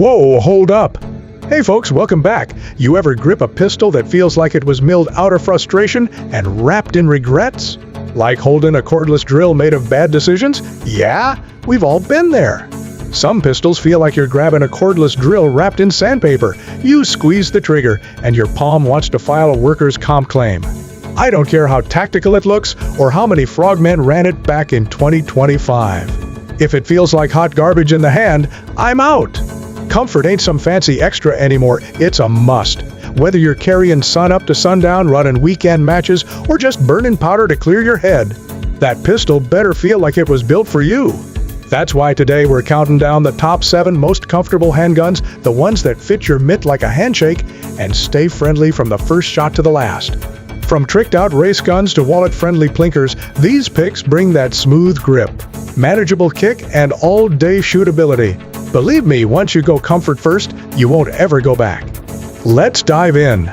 Whoa, hold up! Hey folks, welcome back. You ever grip a pistol that feels like it was milled out of frustration and wrapped in regrets? Like holding a cordless drill made of bad decisions? Yeah, we've all been there. Some pistols feel like you're grabbing a cordless drill wrapped in sandpaper. You squeeze the trigger, and your palm wants to file a workers' comp claim. I don't care how tactical it looks or how many frogmen ran it back in 2025. If it feels like hot garbage in the hand, I'm out. Comfort ain't some fancy extra anymore, it's a must. Whether you're carrying sun up to sundown, running weekend matches, or just burning powder to clear your head, that pistol better feel like it was built for you. That's why today we're counting down the top 7 most comfortable handguns, the ones that fit your mitt like a handshake and stay friendly from the first shot to the last. From tricked-out race guns to wallet-friendly plinkers, these picks bring that smooth grip, manageable kick, and all-day shootability. Believe me, once you go comfort first, you won't ever go back. Let's dive in.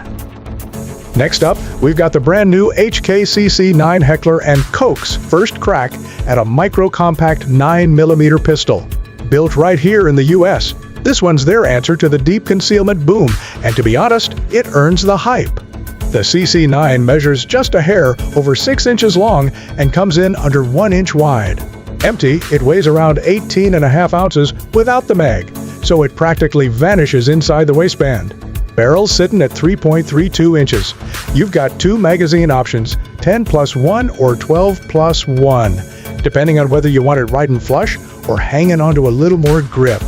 Next up, we've got the brand new CC9 Heckler Koch's first crack at a micro-compact 9mm pistol. Built right here in the US, this one's their answer to the deep concealment boom, and to be honest, it earns the hype. The CC9 measures just a hair over 6 inches long and comes in under 1 inch wide. Empty, it weighs around 18.5 ounces without the mag, so it practically vanishes inside the waistband. Barrel's sitting at 3.32 inches. You've got 2 magazine options, 10+1 or 12+1, depending on whether you want it riding flush or hanging onto a little more grip.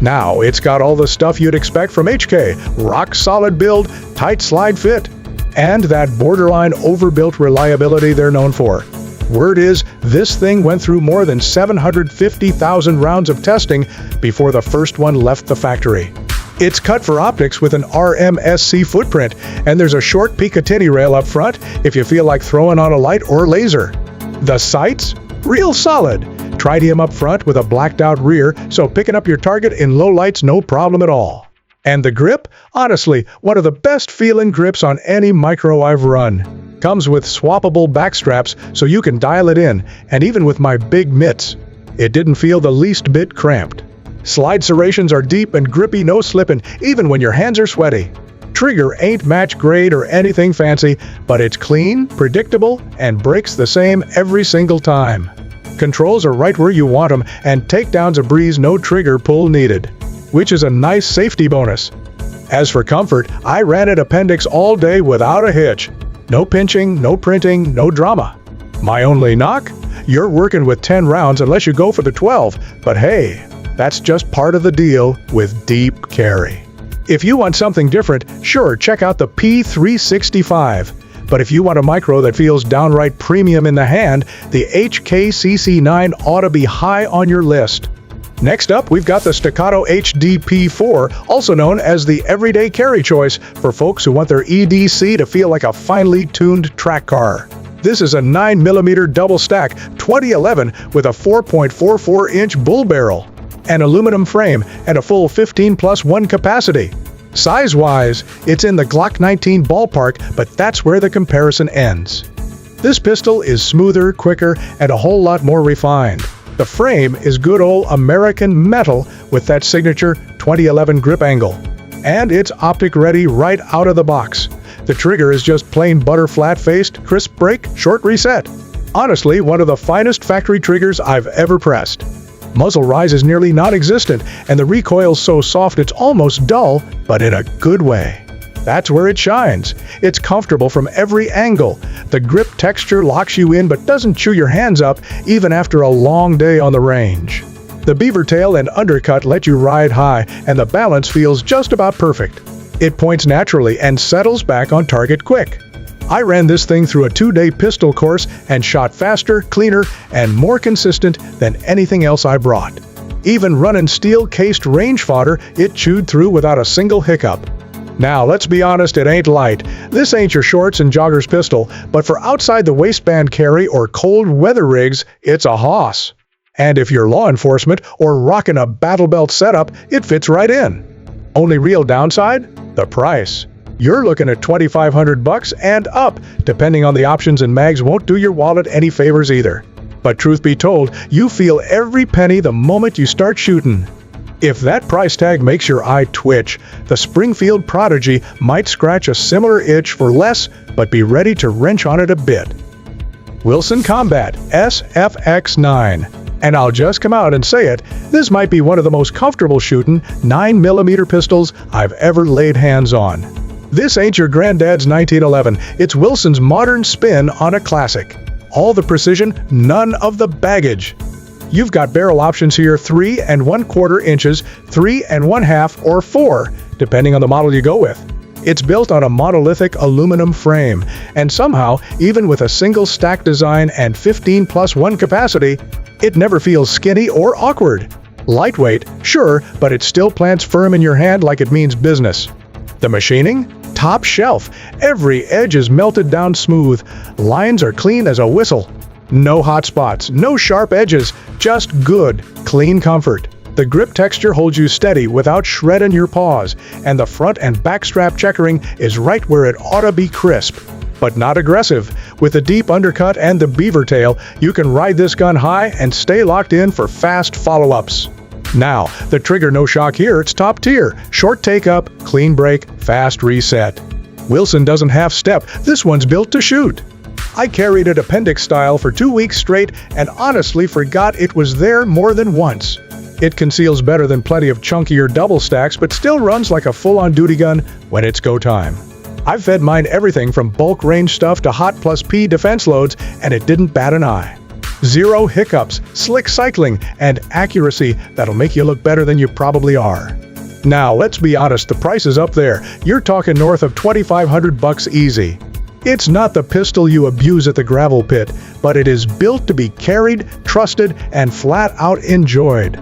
Now, it's got all the stuff you'd expect from HK, rock-solid build, tight slide fit, and that borderline overbuilt reliability they're known for. Word is, this thing went through more than 750,000 rounds of testing before the first one left the factory. It's cut for optics with an RMSC footprint, and there's a short Picatinny rail up front if you feel like throwing on a light or laser. The sights? Real solid. Tritium up front with a blacked out rear, so picking up your target in low light's no problem at all. And the grip? Honestly, one of the best feeling grips on any micro I've run. Comes with swappable back straps so you can dial it in, and even with my big mitts, it didn't feel the least bit cramped. Slide serrations are deep and grippy, no slipping, even when your hands are sweaty. Trigger ain't match grade or anything fancy, but it's clean, predictable, and breaks the same every single time. Controls are right where you want them, and takedown's a breeze, no trigger pull needed, which is a nice safety bonus. As for comfort, I ran it appendix all day without a hitch. No pinching, no printing, no drama. My only knock? You're working with 10 rounds unless you go for the 12, but hey, that's just part of the deal with deep carry. If you want something different, sure, check out the P365. But if you want a micro that feels downright premium in the hand, the CC9 ought to be high on your list. Next up, we've got the Staccato H-D-P 4, also known as the everyday carry choice for folks who want their EDC to feel like a finely tuned track car. This is a 9mm double stack 2011 with a 4.44-inch bull barrel, an aluminum frame, and a full 15+1 capacity. Size-wise, it's in the Glock 19 ballpark, but that's where the comparison ends. This pistol is smoother, quicker, and a whole lot more refined. The frame is good old American metal with that signature 2011 grip angle. And it's optic ready right out of the box. The trigger is just plain butter flat-faced, crisp break, short reset. Honestly, one of the finest factory triggers I've ever pressed. Muzzle rise is nearly non-existent, and the recoil's so soft it's almost dull, but in a good way. That's where it shines. It's comfortable from every angle. The grip texture locks you in but doesn't chew your hands up even after a long day on the range. The beaver tail and undercut let you ride high, and the balance feels just about perfect. It points naturally and settles back on target quick. I ran this thing through a 2-day pistol course and shot faster, cleaner, and more consistent than anything else I brought. Even running steel-cased range fodder, it chewed through without a single hiccup. Now, let's be honest, it ain't light. This ain't your shorts and joggers pistol, but for outside the waistband carry or cold weather rigs, it's a hoss. And if you're law enforcement or rocking a battle belt setup, it fits right in. Only real downside? The price. You're looking at $2,500 and up, depending on the options, and mags won't do your wallet any favors either. But truth be told, you feel every penny the moment you start shooting. If that price tag makes your eye twitch, the Springfield Prodigy might scratch a similar itch for less, but be ready to wrench on it a bit. Wilson Combat SFX9. And I'll just come out and say it, this might be one of the most comfortable shooting 9mm pistols I've ever laid hands on. This ain't your granddad's 1911, it's Wilson's modern spin on a classic. All the precision, none of the baggage. You've got barrel options here 3 1/4 inches, 3 1/2, or 4, depending on the model you go with. It's built on a monolithic aluminum frame, and somehow, even with a single stack design and 15+1 capacity, it never feels skinny or awkward. Lightweight, sure, but it still plants firm in your hand like it means business. The machining? Top shelf. Every edge is melted down smooth. Lines are clean as a whistle. No hot spots, no sharp edges, just good, clean comfort. The grip texture holds you steady without shredding your paws, and the front and back strap checkering is right where it ought to be crisp, but not aggressive. With the deep undercut and the beaver tail, you can ride this gun high and stay locked in for fast follow-ups. Now, the trigger no shock here, it's top tier. Short take-up, clean break, fast reset. Wilson doesn't half-step, this one's built to shoot. I carried it appendix style for 2 weeks straight and honestly forgot it was there more than once. It conceals better than plenty of chunkier double stacks, but still runs like a full-on duty gun when it's go time. I've fed mine everything from bulk range stuff to Hot Plus P defense loads, and it didn't bat an eye. Zero hiccups, slick cycling, and accuracy that'll make you look better than you probably are. Now, let's be honest, the price is up there. You're talking north of $2,500 easy. It's not the pistol you abuse at the gravel pit, but it is built to be carried, trusted, and flat-out enjoyed.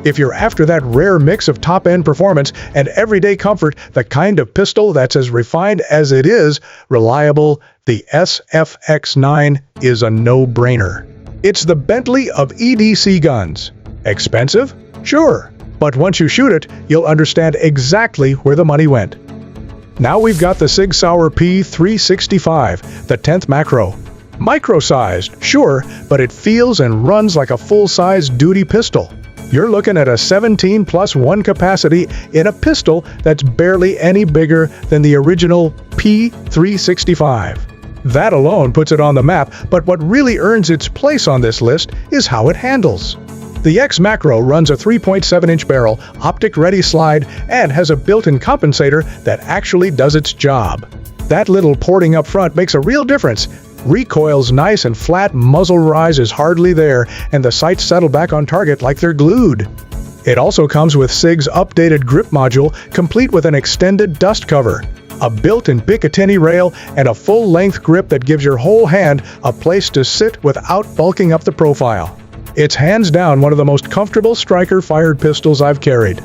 If you're after that rare mix of top-end performance and everyday comfort, the kind of pistol that's as refined as it is reliable, the SFX9 is a no-brainer. It's the Bentley of EDC guns. Expensive? Sure. But once you shoot it, you'll understand exactly where the money went. Now we've got the Sig Sauer P365, the 10th macro. Micro-sized, sure, but it feels and runs like a full-size duty pistol. You're looking at a 17+1 capacity in a pistol that's barely any bigger than the original P365. That alone puts it on the map, but what really earns its place on this list is how it handles. The X Macro runs a 3.7-inch barrel, optic-ready slide, and has a built-in compensator that actually does its job. That little porting up front makes a real difference. Recoil's nice and flat muzzle rise is hardly there, and the sights settle back on target like they're glued. It also comes with Sig's updated grip module, complete with an extended dust cover, a built-in Picatinny rail, and a full-length grip that gives your whole hand a place to sit without bulking up the profile. It's hands down one of the most comfortable striker-fired pistols I've carried.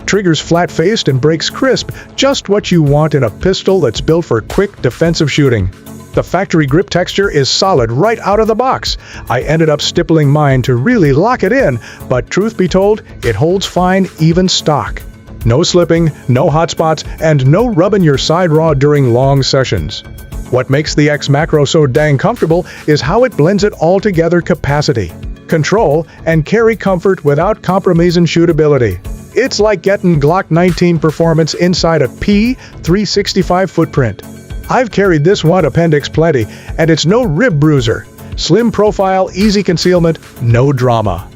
Trigger's flat-faced and breaks crisp, just what you want in a pistol that's built for quick defensive shooting. The factory grip texture is solid right out of the box. I ended up stippling mine to really lock it in, but truth be told, it holds fine even stock. No slipping, no hot spots, and no rubbing your side raw during long sessions. What makes the X Macro so dang comfortable is how it blends it all together: capacity, control, and carry comfort without compromising shootability. It's like getting Glock 19 performance inside a P365 footprint. I've carried this one appendix plenty, and it's no rib bruiser. Slim profile, easy concealment, no drama.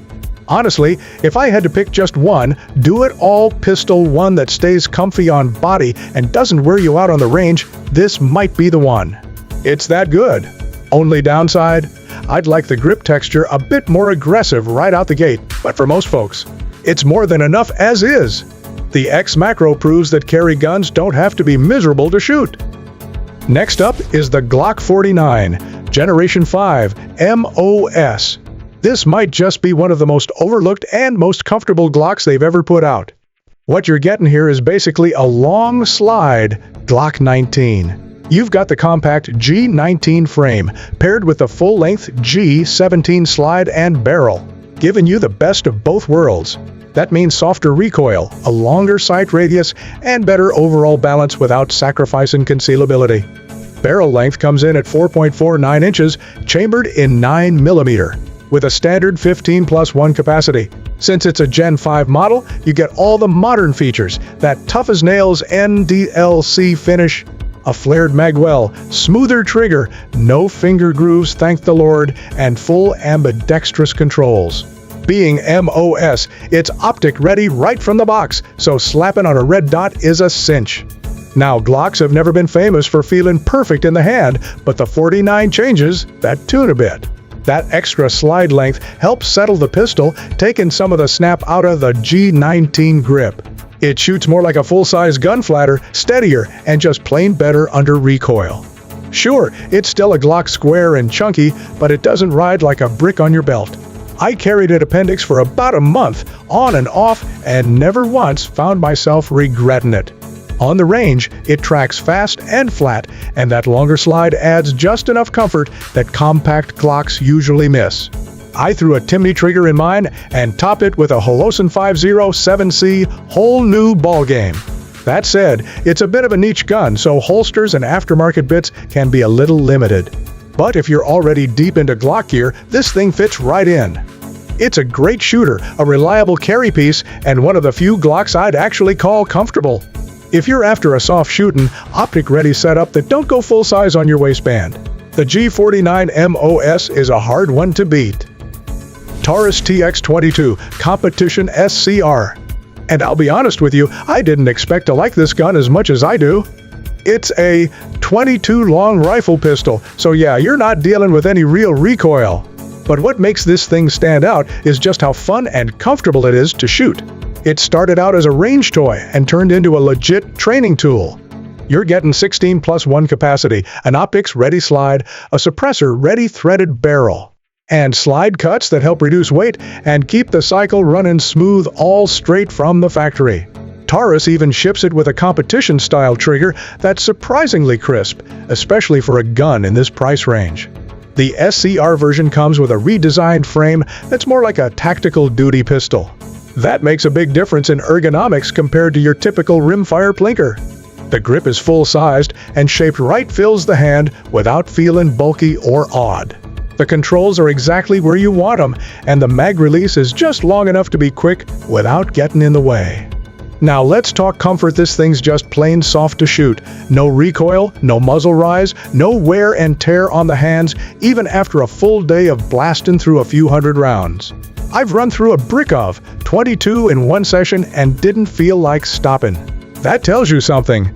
Honestly, if I had to pick just one, do-it-all pistol, one that stays comfy on body and doesn't wear you out on the range, this might be the one. It's that good. Only downside? I'd like the grip texture a bit more aggressive right out the gate, but for most folks, it's more than enough as is. The X Macro proves that carry guns don't have to be miserable to shoot. Next up is the Glock 49 Generation 5 MOS. This might just be one of the most overlooked and most comfortable Glocks they've ever put out. What you're getting here is basically a long slide Glock 19. You've got the compact G19 frame paired with the full-length G17 slide and barrel, giving you the best of both worlds. That means softer recoil, a longer sight radius, and better overall balance without sacrificing concealability. Barrel length comes in at 4.49 inches, chambered in 9mm, with a standard 15+1 capacity. Since it's a Gen 5 model, you get all the modern features, that tough-as-nails NDLC finish, a flared magwell, smoother trigger, no finger grooves thank the Lord, and full ambidextrous controls. Being MOS, it's optic ready right from the box, so slapping on a red dot is a cinch. Now, Glocks have never been famous for feeling perfect in the hand, but the 49 changes that tune a bit. That extra slide length helps settle the pistol, taking some of the snap out of the G19 grip. It shoots more like a full-size gun flatter, steadier, and just plain better under recoil. Sure, it's still a Glock square and chunky, but it doesn't ride like a brick on your belt. I carried it appendix for about a month, on and off, and never once found myself regretting it. On the range, it tracks fast and flat, and that longer slide adds just enough comfort that compact Glocks usually miss. I threw a Timney trigger in mine and top it with a Holosun 507C, whole new ballgame. That said, it's a bit of a niche gun, so holsters and aftermarket bits can be a little limited. But if you're already deep into Glock gear, this thing fits right in. It's a great shooter, a reliable carry piece, and one of the few Glocks I'd actually call comfortable. If you're after a soft shooting, optic-ready setup that don't go full size on your waistband, the G49 MOS is a hard one to beat. Taurus TX22 Competition SCR. And I'll be honest with you, I didn't expect to like this gun as much as I do. It's a 22 long rifle pistol, so yeah, you're not dealing with any real recoil. But what makes this thing stand out is just how fun and comfortable it is to shoot. It started out as a range toy and turned into a legit training tool. You're getting 16+1 capacity, an optics-ready slide, a suppressor-ready threaded barrel, and slide cuts that help reduce weight and keep the cycle running smooth all straight from the factory. Taurus even ships it with a competition-style trigger that's surprisingly crisp, especially for a gun in this price range. The SCR version comes with a redesigned frame that's more like a tactical duty pistol. That makes a big difference in ergonomics compared to your typical rimfire plinker. The grip is full-sized and shaped right fills the hand without feeling bulky or odd. The controls are exactly where you want them, and the mag release is just long enough to be quick without getting in the way. Now let's talk comfort. This thing's just plain soft to shoot. No recoil, no muzzle rise, no wear and tear on the hands, even after a full day of blasting through a few hundred rounds. I've run through a brick of 22 in one session and didn't feel like stopping. That tells you something.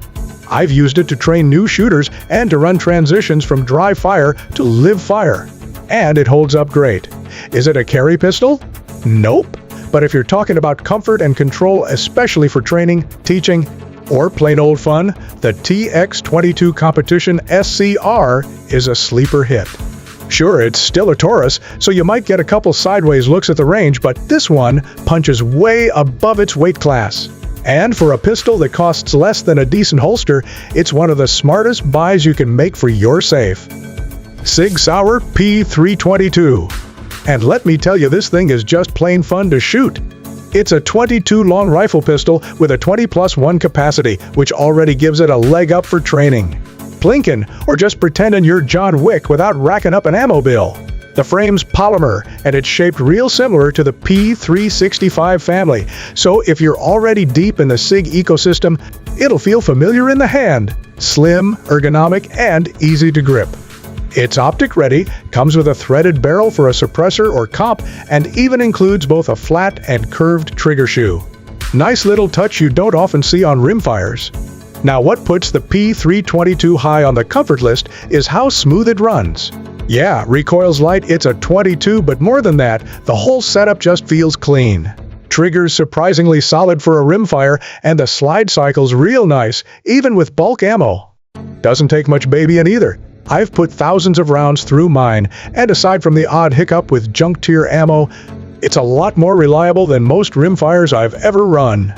I've used it to train new shooters and to run transitions from dry fire to live fire. And it holds up great. Is it a carry pistol? Nope. But if you're talking about comfort and control, especially for training, teaching, or plain old fun, the TX22 Competition SCR is a sleeper hit. Sure, it's still a Taurus, so you might get a couple sideways looks at the range, but this one punches way above its weight class. And for a pistol that costs less than a decent holster, it's one of the smartest buys you can make for your safe. Sig Sauer P322. And let me tell you, this thing is just plain fun to shoot. It's a 22 long rifle pistol with a 20+1 capacity, which already gives it a leg up for training, plinking, or just pretending you're John Wick without racking up an ammo bill. The frame's polymer, and it's shaped real similar to the P365 family, so if you're already deep in the SIG ecosystem, it'll feel familiar in the hand, slim, ergonomic, and easy to grip. It's optic ready, comes with a threaded barrel for a suppressor or comp, and even includes both a flat and curved trigger shoe. Nice little touch you don't often see on rimfires. Now what puts the P322 high on the comfort list is how smooth it runs. Yeah, recoil's light, it's a 22, but more than that, the whole setup just feels clean. Trigger's surprisingly solid for a rimfire, and the slide cycle's real nice, even with bulk ammo. Doesn't take much babying either. I've put thousands of rounds through mine, and aside from the odd hiccup with junk tier ammo, it's a lot more reliable than most rimfires I've ever run.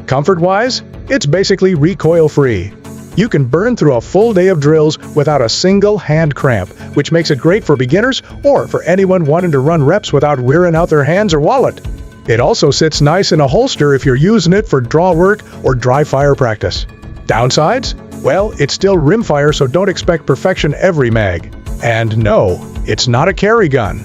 Comfort-wise, it's basically recoil-free. You can burn through a full day of drills without a single hand cramp, which makes it great for beginners or for anyone wanting to run reps without wearing out their hands or wallet. It also sits nice in a holster if you're using it for draw work or dry fire practice. Downsides? Well, it's still rimfire, so don't expect perfection every mag. And no, it's not a carry gun.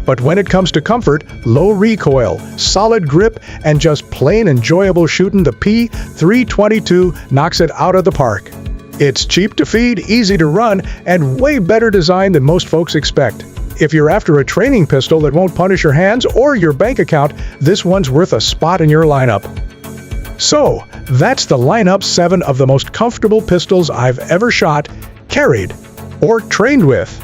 But when it comes to comfort, low recoil, solid grip, and just plain enjoyable shooting, the P322 knocks it out of the park. It's cheap to feed, easy to run, and way better designed than most folks expect. If you're after a training pistol that won't punish your hands or your bank account, this one's worth a spot in your lineup. So, that's the lineup 7 of the most comfortable pistols I've ever shot, carried, or trained with.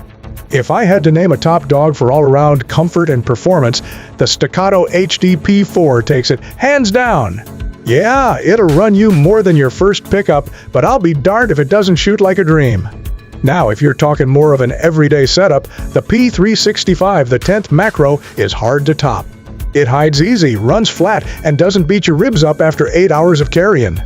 If I had to name a top dog for all-around comfort and performance, the Staccato H-D-P 4 takes it hands down. Yeah, it'll run you more than your first pickup, but I'll be darned if it doesn't shoot like a dream. Now, if you're talking more of an everyday setup, the P365, the 10th macro, is hard to top. It hides easy, runs flat, and doesn't beat your ribs up after 8 hours of carrying.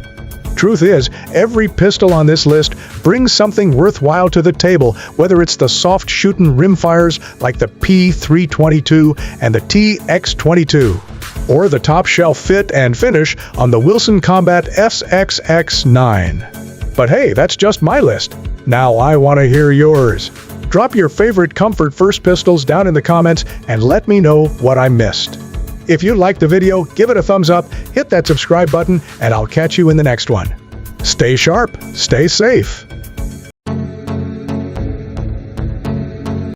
Truth is, every pistol on this list brings something worthwhile to the table, whether it's the soft shooting rimfires like the P322 and the TX22, or the top shelf fit and finish on the Wilson Combat SXX9. But hey, that's just my list. Now I want to hear yours. Drop your favorite comfort first pistols down in the comments and let me know what I missed. If you liked the video, give it a thumbs up, hit that subscribe button, and I'll catch you in the next one. Stay sharp, stay safe.